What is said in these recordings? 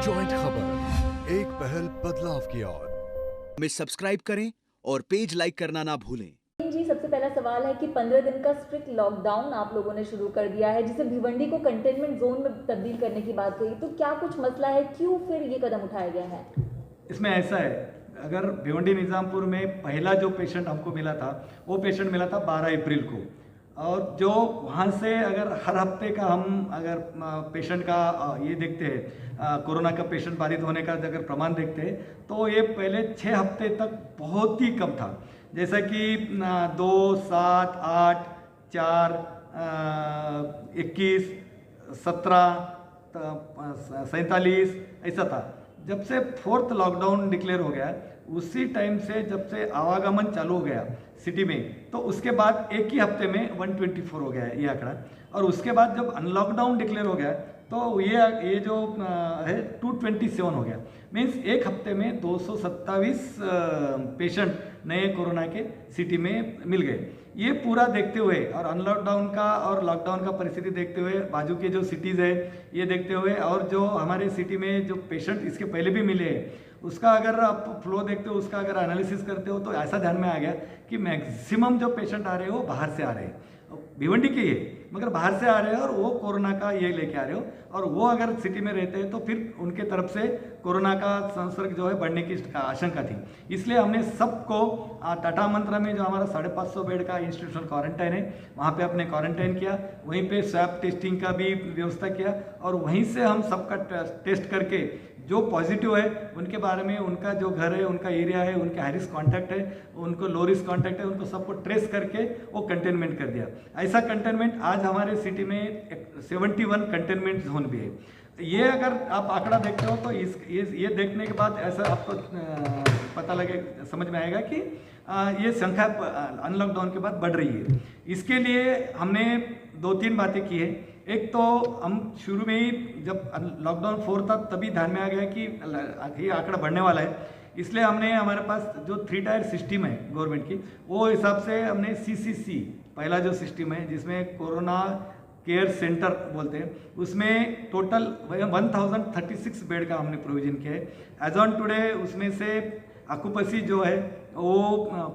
Joint खबर, एक पहल बदलाव की ओर। में सब्सक्राइब करें और पेज लाइक करना ना भूलें। जी, सबसे पहला सवाल है कि 15 दिन का स्ट्रिक्ट लॉकडाउन आप लोगों ने शुरू कर दिया है, जिसे भिवंडी को कंटेनमेंट जोन में तब्दील करने की बात कही, तो क्या कुछ मसला है, क्यों फिर ये कदम उठाया गया है? इसमें ऐसा है, अगर भिवंडी निज़ामपुर में पहला जो पेशेंट हमको मिला था, वो पेशेंट मिला था 12 अप्रैल को, और जो वहाँ से अगर हर हफ्ते का हम अगर पेशेंट का ये देखते हैं, कोरोना का पेशेंट बाधित होने का अगर प्रमाण देखते हैं, तो ये पहले 6 हफ्ते तक बहुत ही कम था। जैसा कि 2, 7, 8, 4, 21, 17, 47 ऐसा था। जब से 4th लॉकडाउन डिक्लेयर हो गया, उसी टाइम से जब से आवागमन चालू हो गया सिटी में, तो उसके बाद एक ही हफ्ते में 124 हो गया है ये आंकड़ा। और उसके बाद जब अनलॉकडाउन डिक्लेयर हो गया, तो ये जो है 227 हो गया। मीन्स एक हफ्ते में 227 पेशेंट नए कोरोना के सिटी में मिल गए। ये पूरा देखते हुए और अनलॉकडाउन का और लॉकडाउन का परिस्थिति देखते हुए, बाजू के जो सिटीज़ है ये देखते हुए, और जो हमारे सिटी में जो पेशेंट इसके पहले भी मिले हैं, उसका अगर आप फ्लो देखते हो, उसका अगर एनालिसिस करते हो, तो ऐसा ध्यान में आ गया कि मैक्सिमम जो पेशेंट आ रहे हो वो बाहर से आ रहे हैं, भिवंडी के ये, मगर बाहर से आ रहे हैं और वो कोरोना का ये लेके आ रहे हो, और वो अगर सिटी में रहते हैं तो फिर उनके तरफ से कोरोना का संसर्ग जो है बढ़ने की आशंका थी। इसलिए हमने सबको टाटा मंत्रा में जो हमारा 550 बेड का इंस्टीट्यूशनल क्वारंटाइन है, वहाँ पे अपने क्वारंटाइन किया, वहीं पे स्वैब टेस्टिंग का भी व्यवस्था किया, और वहीं से हम सबका टेस्ट करके जो पॉजिटिव है उनके बारे में, उनका जो घर है, उनका एरिया है, उनके हाई रिस्क कॉन्टैक्ट है, उनको लो रिस्क कॉन्टैक्ट है, उनको सबको ट्रेस करके वो कंटेनमेंट कर दिया। ऐसा कंटेनमेंट आज हमारे सिटी में 71 कंटेनमेंट जोन भी है। ये अगर आप आंकड़ा देखते हो तो ये देखने के बाद ऐसा आपको पता लगे, समझ में आएगा कि ये संख्या अनलॉकडाउन के बाद बढ़ रही है। इसके लिए हमने 2-3 बातें की है। एक तो हम शुरू में ही जब लॉकडाउन 4 था तभी ध्यान में आ गया कि ये आंकड़ा बढ़ने वाला है, इसलिए हमने हमारे पास जो 3 टायर सिस्टम है गवर्नमेंट की, वो हिसाब से हमने CCC पहला जो सिस्टम है जिसमें कोरोना केयर सेंटर बोलते हैं, उसमें टोटल 1036 बेड का हमने प्रोविजन किया है। एज ऑन टुडे उसमें से ऑक्यूपेंसी जो है वो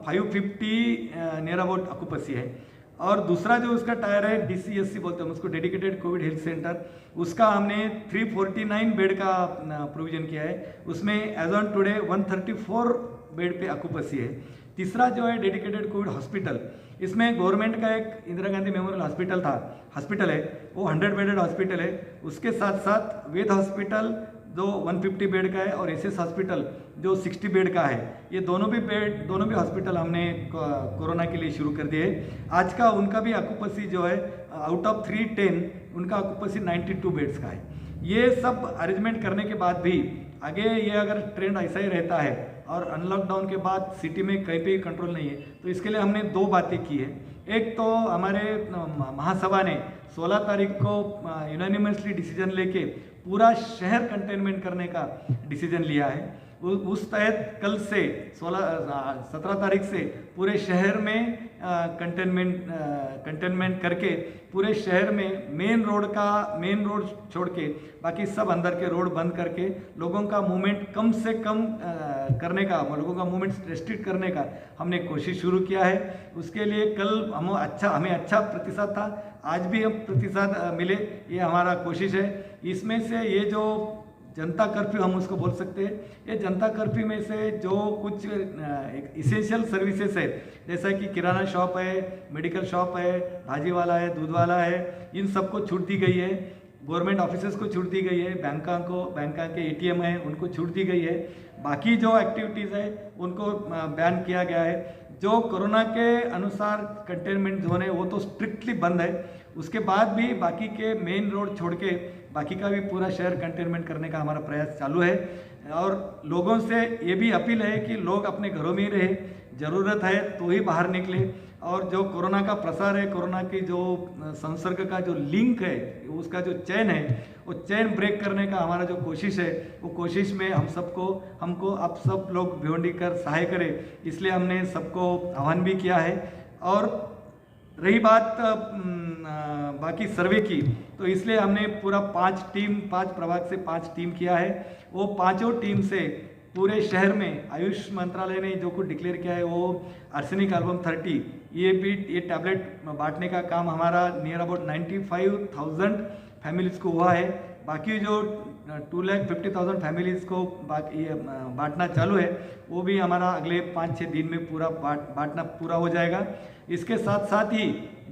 550 नियर अबाउट ऑक्यूपेंसी है। और दूसरा जो उसका टायर है DCSC बोलते हैं उसको, डेडिकेटेड कोविड हेल्थ सेंटर, उसका हमने 349 बेड का प्रोविजन किया है। उसमें एज ऑन टुडे 134 बेड पे ऑक्यूपेंसी है। तीसरा जो है डेडिकेटेड कोविड हॉस्पिटल, इसमें गवर्नमेंट का एक इंदिरा गांधी मेमोरियल हॉस्पिटल है, वो 100 बेडेड हॉस्पिटल है। उसके साथ साथ वेद हॉस्पिटल जो 150 बेड का है, और SS हॉस्पिटल जो 60 बेड का है। ये दोनों भी हॉस्पिटल हमने कोरोना के लिए शुरू कर दिए। आज का उनका भी ऑक्यूपेंसी जो है आउट ऑफ 310 उनका ऑक्यूपेंसी 92 बेड्स का है। ये सब अरेंजमेंट करने के बाद भी आगे ये अगर ट्रेंड ऐसा ही रहता है और अनलॉकडाउन के बाद सिटी में कहीं पे कंट्रोल नहीं है, तो इसके लिए हमने 2 बातें की है। एक तो हमारे महासभा ने 16 तारीख को यूनानिमसली डिसीजन लेके पूरा शहर कंटेनमेंट करने का डिसीजन लिया है। उस तहत कल से 17 तारीख से पूरे शहर में कंटेनमेंट करके पूरे शहर में मेन रोड छोड़ के बाकी सब अंदर के रोड बंद करके लोगों का मूवमेंट कम से कम करने का, लोगों का मूवमेंट रेस्ट्रिक्ट करने का हमने कोशिश शुरू किया है। उसके लिए कल हमें अच्छा प्रतिसाद था, आज भी हम प्रतिसाद मिले, ये हमारा कोशिश है। इसमें से ये जो जनता कर्फ्यू हम उसको बोल सकते हैं, ये जनता कर्फ्यू में से जो कुछ इसेंशियल सर्विसेज है, जैसा कि किराना शॉप है, मेडिकल शॉप है, भाजी वाला है, दूध वाला है, इन सबको छूट दी गई है। गवर्नमेंट ऑफिसेज को छूट दी गई है, बैंकों के ATM है उनको छूट दी गई है। बाकी जो एक्टिविटीज़ है उनको बैन किया गया है। जो कोरोना के अनुसार कंटेनमेंट जोन है वो तो स्ट्रिक्टली बंद है। उसके बाद भी बाकी के मेन रोड छोड़ के बाकी का भी पूरा शहर कंटेनमेंट करने का हमारा प्रयास चालू है। और लोगों से ये भी अपील है कि लोग अपने घरों में ही रहे, ज़रूरत है तो ही बाहर निकले। और जो कोरोना का प्रसार है, कोरोना की जो संसर्ग का जो लिंक है, उसका जो चैन है, वो चैन ब्रेक करने का हमारा जो कोशिश है, वो कोशिश में हमको आप सब लोग भिवंडी कर सहाय करें, इसलिए हमने सबको आह्वान भी किया है। और रही बात बाकी सर्वे की, तो इसलिए हमने पूरा 5 प्रभाग से 5 टीम किया है। वो पांचों टीम से पूरे शहर में आयुष मंत्रालय ने जो कुछ डिक्लेयर किया है वो आर्सेनिक एल्बम 30 ये टैबलेट बांटने का काम हमारा नियर अबाउट 95,000 फैमिलीज को हुआ है। बाकी जो 2,50,000 फैमिलीज को बांटना चालू है वो भी हमारा अगले 5-6 दिन में पूरा बांटना पूरा हो जाएगा। इसके साथ साथ ही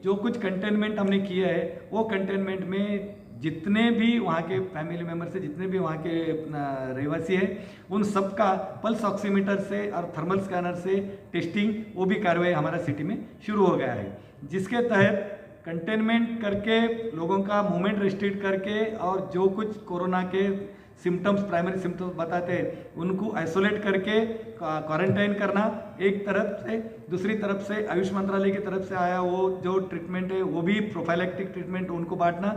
जो कुछ कंटेनमेंट हमने किया है वो कंटेनमेंट में जितने भी वहाँ के फैमिली मेम्बर से जितने भी वहाँ के रहवासी हैं उन सबका पल्स ऑक्सीमीटर से और थर्मल स्कैनर से टेस्टिंग वो भी कार्रवाई हमारा सिटी में शुरू हो गया है, जिसके तहत कंटेनमेंट करके लोगों का मूवमेंट रिस्ट्रिक्ट करके और जो कुछ कोरोना के सिम्टम्स प्राइमरी सिम्टम्स बताते हैं उनको आइसोलेट करके क्वारंटाइन करना एक तरफ से, दूसरी तरफ से आयुष मंत्रालय की तरफ से आया वो जो ट्रीटमेंट है वो भी प्रोफाइलैक्टिक ट्रीटमेंट उनको बांटना।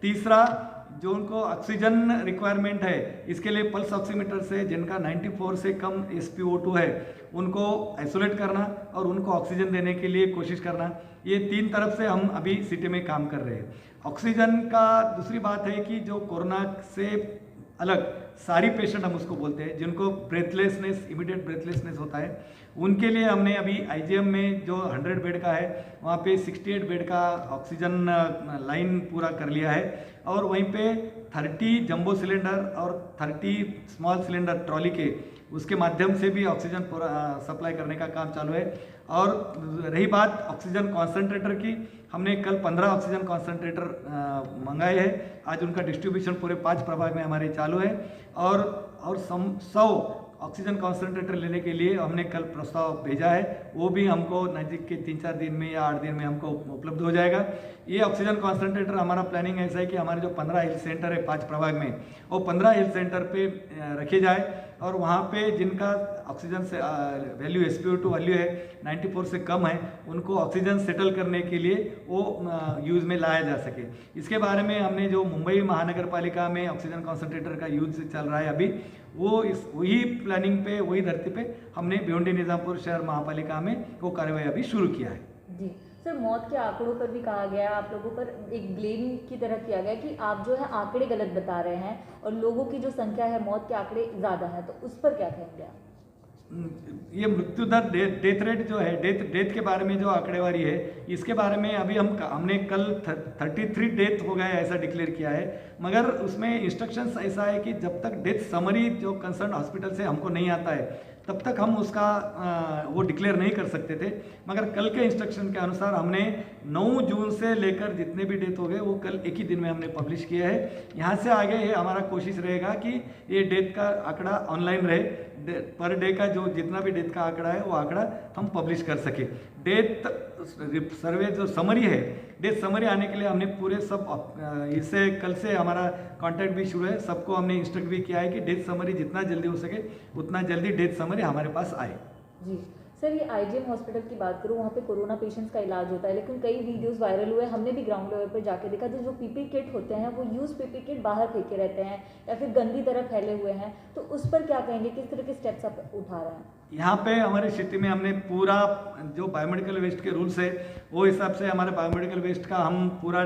तीसरा जो उनको ऑक्सीजन रिक्वायरमेंट है इसके लिए पल्स ऑक्सीमीटर से जिनका 94 से कम SpO2 है उनको आइसोलेट करना और उनको ऑक्सीजन देने के लिए कोशिश करना। ये 3 तरफ से हम अभी सिटी में काम कर रहे हैं। ऑक्सीजन का दूसरी बात है कि जो कोरोना से अलग सारी पेशेंट हम उसको बोलते हैं जिनको ब्रेथलेसनेस इमीडिएट ब्रेथलेसनेस होता है उनके लिए हमने अभी IGM में जो 100 बेड का है वहाँ पे 68 बेड का ऑक्सीजन लाइन पूरा कर लिया है और वहीं पे 30 जंबो सिलेंडर और 30 स्मॉल सिलेंडर ट्रॉली के उसके माध्यम से भी ऑक्सीजन पूरा सप्लाई करने का काम चालू है। और रही बात ऑक्सीजन कॉन्सेंट्रेटर की, हमने कल 15 ऑक्सीजन कॉन्सेंट्रेटर मंगाए हैं। आज उनका डिस्ट्रीब्यूशन पूरे 5 प्रभाग में हमारे चालू है और 100 ऑक्सीजन कॉन्सेंट्रेटर लेने के लिए हमने कल प्रस्ताव भेजा है, वो भी हमको नज़दीक के 3-4 दिन में या 8 दिन में हमको उपलब्ध हो जाएगा। ये ऑक्सीजन कॉन्सेंट्रेटर हमारा प्लानिंग ऐसा है कि हमारे जो 15 हेल्थ सेंटर है 5 प्रभाग में वो 15 हेल्थ सेंटर पे रखे जाए और वहाँ पे जिनका ऑक्सीजन से वैल्यू SpO2 वैल्यू है 94 से कम है उनको ऑक्सीजन सेटल करने के लिए वो यूज़ में लाया जा सके। इसके बारे में हमने जो मुंबई महानगर पालिका में ऑक्सीजन कॉन्सेंट्रेटर का यूज चल रहा है अभी वही प्लानिंग पे वही धरती पे हमने भिवंडी निजामपुर शहर महापालिका में वो कार्रवाई अभी शुरू किया है। जी सर, मौत के आंकड़ों पर भी कहा गया, आप लोगों पर एक ब्लेम की तरह किया गया कि आप जो है आंकड़े गलत बता रहे हैं और लोगों की जो संख्या है मौत के आंकड़े ज़्यादा हैं, तो उस पर क्या कहेंगे आप? ये मृत्यु दर डेथ रेट जो है डेथ के बारे में जो आंकड़ेवारी है इसके बारे में अभी हमने कल 33 डेथ हो गए ऐसा डिक्लेयर किया है, मगर उसमें इंस्ट्रक्शंस ऐसा है कि जब तक डेथ समरी जो कंसर्न हॉस्पिटल से हमको नहीं आता है तब तक हम उसका वो डिक्लेयर नहीं कर सकते थे। मगर कल के इंस्ट्रक्शन के अनुसार हमने 9 जून से लेकर जितने भी डेथ हो गए वो कल एक ही दिन में हमने पब्लिश किया है। यहाँ से आगे ये हमारा कोशिश रहेगा कि ये डेथ का आंकड़ा ऑनलाइन रहे, पर डे का जो जितना भी डेथ का आंकड़ा है वो आंकड़ा हम पब्लिश कर सके। डेथ सर्वे जो समरी है डेथ समरी आने के लिए हमने पूरे सब इससे कल से हमारा कांटेक्ट भी शुरू है, सबको हमने इंस्ट्रक्ट भी किया है कि डेथ समरी जितना जल्दी हो सके उतना जल्दी डेथ समरी हमारे पास आए। जी सर, ये IGM हॉस्पिटल की बात करूँ, वहाँ पे कोरोना पेशेंट्स का इलाज होता है, लेकिन कई वीडियोस वायरल हुए, हमने भी ग्राउंड लेवल पर जाके देखा तो जो PP किट होते हैं वो यूज़ PP किट बाहर फेंके रहते हैं या फिर गंदी तरह फैले हुए हैं, तो उस पर क्या कहेंगे, किस तरह के स्टेप्स आप उठा रहे हैं? यहाँ पे हमारे सिटी में हमने पूरा जो बायोमेडिकल वेस्ट के रूल्स है वो हिसाब से हमारे बायोमेडिकल वेस्ट का हम पूरा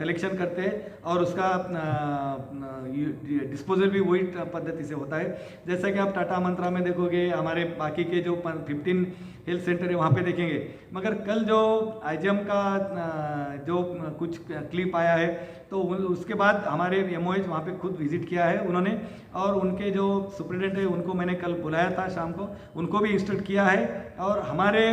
कलेक्शन करते हैं और उसका डिस्पोजल भी वही पद्धति से होता है। जैसा कि आप टाटा मंत्रा में देखोगे, हमारे बाकी के जो 15 हेल्थ सेंटर है वहाँ पे देखेंगे। मगर कल जो IGM का जो कुछ क्लिप आया है तो उसके बाद हमारे MOH वहाँ पे खुद विजिट किया है उन्होंने, और उनके जो सुप्रिटेंडेंट है उनको मैंने कल बुलाया था शाम को, उनको भी इंस्ट्रक्ट किया है और हमारे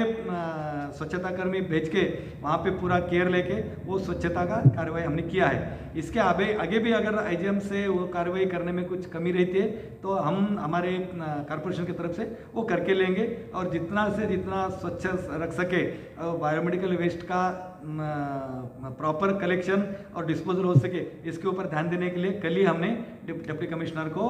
स्वच्छता कर्मी भेज के वहाँ पे पूरा केयर लेके वो स्वच्छता का कार्रवाई हमने किया है। इसके आगे भी अगर IGM से वो कार्रवाई करने में कुछ कमी रहती है तो हम हमारे कॉर्पोरेशन की तरफ से वो करके लेंगे और जितना से जितना स्वच्छ रख सके बायोमेडिकल वेस्ट का प्रॉपर कलेक्शन और डिस्पोजल हो सके इसके ऊपर ध्यान देने के लिए कल ही हमने डिप्टी कमिश्नर को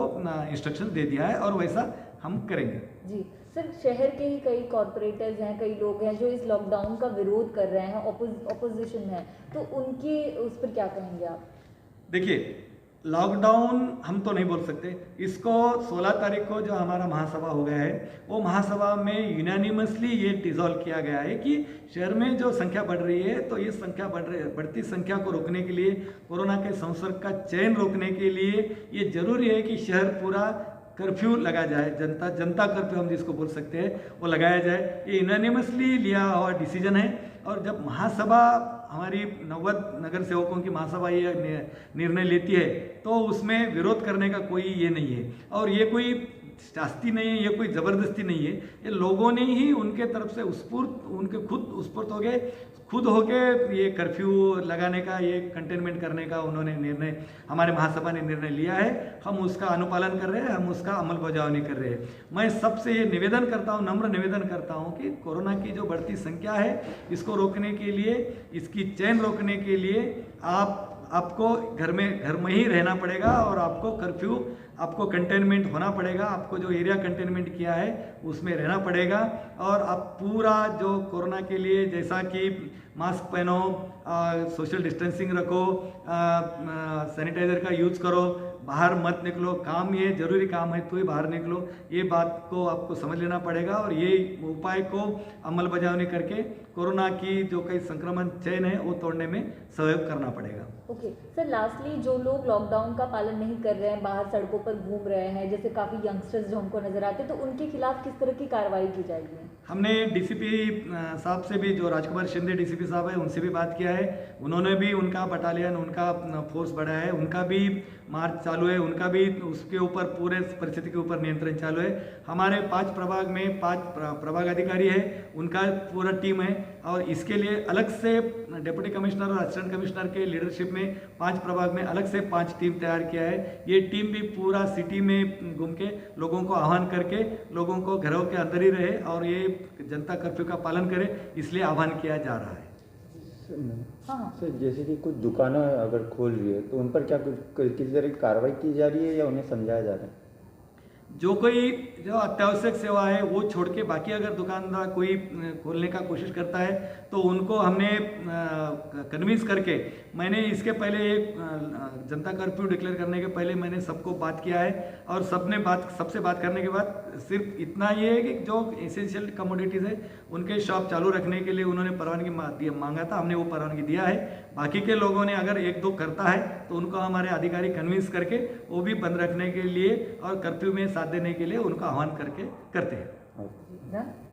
इंस्ट्रक्शन दे दिया है और वैसा हम करेंगे। जी सर, शहर के ही कई कॉरपोरेटर्स हैं, कई लोग हैं जो इस लॉकडाउन का विरोध कर रहे हैं, ऑपोजिशन है, तो उनके उस पर क्या कहेंगे आप? देखिए, लॉकडाउन हम तो नहीं बोल सकते इसको। 16 तारीख को जो हमारा महासभा हो गया है वो महासभा में यूनानिमसली ये डिसॉल्व किया गया है कि शहर में जो संख्या बढ़ रही है तो ये संख्या बढ़ती संख्या को रोकने के लिए, कोरोना के संसर्ग का चयन रोकने के लिए ये जरूरी है कि शहर पूरा कर्फ्यू लगा जाए, जनता कर्फ्यू हम जिसको बोल सकते हैं वो लगाया जाए। ये यूनानिमसली लिया हुआ डिसीजन है। और जब महासभा हमारी 90 नगर सेवकों की महासभा ये निर्णय लेती है तो उसमें विरोध करने का कोई ये नहीं है। और ये कोई शास्ति नहीं है, ये कोई ज़बरदस्ती नहीं है, ये लोगों ने ही उनके तरफ से उनके खुद उत्स्फूर्त हो गए, खुद होके ये कर्फ्यू लगाने का, ये कंटेनमेंट करने का उन्होंने निर्णय, हमारे महासभा ने निर्णय लिया है। हम उसका अनुपालन कर रहे हैं, हम उसका अमल बजावनी कर रहे हैं। मैं सबसे ये निवेदन करता हूँ, नम्र निवेदन करता हूँ कि कोरोना की जो बढ़ती संख्या है इसको रोकने के लिए, इसकी चेन रोकने के लिए आपको घर में ही रहना पड़ेगा और आपको कंटेनमेंट होना पड़ेगा। आपको जो एरिया कंटेनमेंट किया है उसमें रहना पड़ेगा। और आप पूरा जो कोरोना के लिए जैसा कि मास्क पहनो, सोशल डिस्टेंसिंग रखो, सैनिटाइजर का यूज़ करो, बाहर मत निकलो, काम ये जरूरी काम है तो ही बाहर निकलो, ये बात को आपको समझ लेना पड़ेगा। और ये उपाय को अमल बजावनी करके कोरोना की जो कई संक्रमण चेन है वो तोड़ने में सहयोग करना पड़ेगा। ओके सर, लास्टली जो लोग लॉकडाउन का पालन नहीं कर रहे हैं, बाहर सड़कों पर घूम रहे हैं, जैसे काफ़ी यंगस्टर्स जो हमको नजर आते हैं, तो उनके खिलाफ किस तरह की कार्रवाई की जाएगी? हमने डीसीपी साहब से भी, जो राजकुमार शिंदे डीसीपी साहब है, उनसे भी बात किया है। उन्होंने भी उनका बटालियन, उनका फोर्स बढ़ाया है, उनका भी मार्च चालू है, उनका भी उसके ऊपर पूरे परिस्थिति के ऊपर नियंत्रण चालू है। हमारे 5 प्रभाग में 5 प्रभाग अधिकारी है, उनका पूरा टीम है। और इसके लिए अलग से डिप्टी कमिश्नर और असिस्टेंट कमिश्नर के लीडरशिप में 5 प्रभाग में अलग से 5 टीम तैयार किया है। ये टीम भी पूरा सिटी में घूम के लोगों को आह्वान करके लोगों को घरों के अंदर ही रहे और ये जनता कर्फ्यू का पालन करे, इसलिए आह्वान किया जा रहा है। हाँ सर, जैसे कि कुछ दुकानें अगर खोल रही है तो उन पर क्या किसी तरह की कार्रवाई की जा रही है या उन्हें समझाया जा रहा है? जो अत्यावश्यक सेवा है वो छोड़ के बाकी अगर दुकानदार कोई खोलने का कोशिश करता है तो उनको हमने कन्विंस करके, मैंने इसके पहले एक जनता कर्फ्यू डिक्लेयर करने के पहले मैंने सबको बात किया है और सबसे बात करने के बाद सिर्फ इतना ये है कि जो एसेंशियल कमोडिटीज़ है उनके शॉप चालू रखने के लिए उन्होंने परवानगी मांगा था, हमने वो परवानगी दिया है। बाकी के लोगों ने अगर 1-2 करता है तो उनको हमारे अधिकारी कन्विंस करके वो भी बंद रखने के लिए और कर्फ्यू में साथ देने के लिए उनका आह्वान करके करते हैं।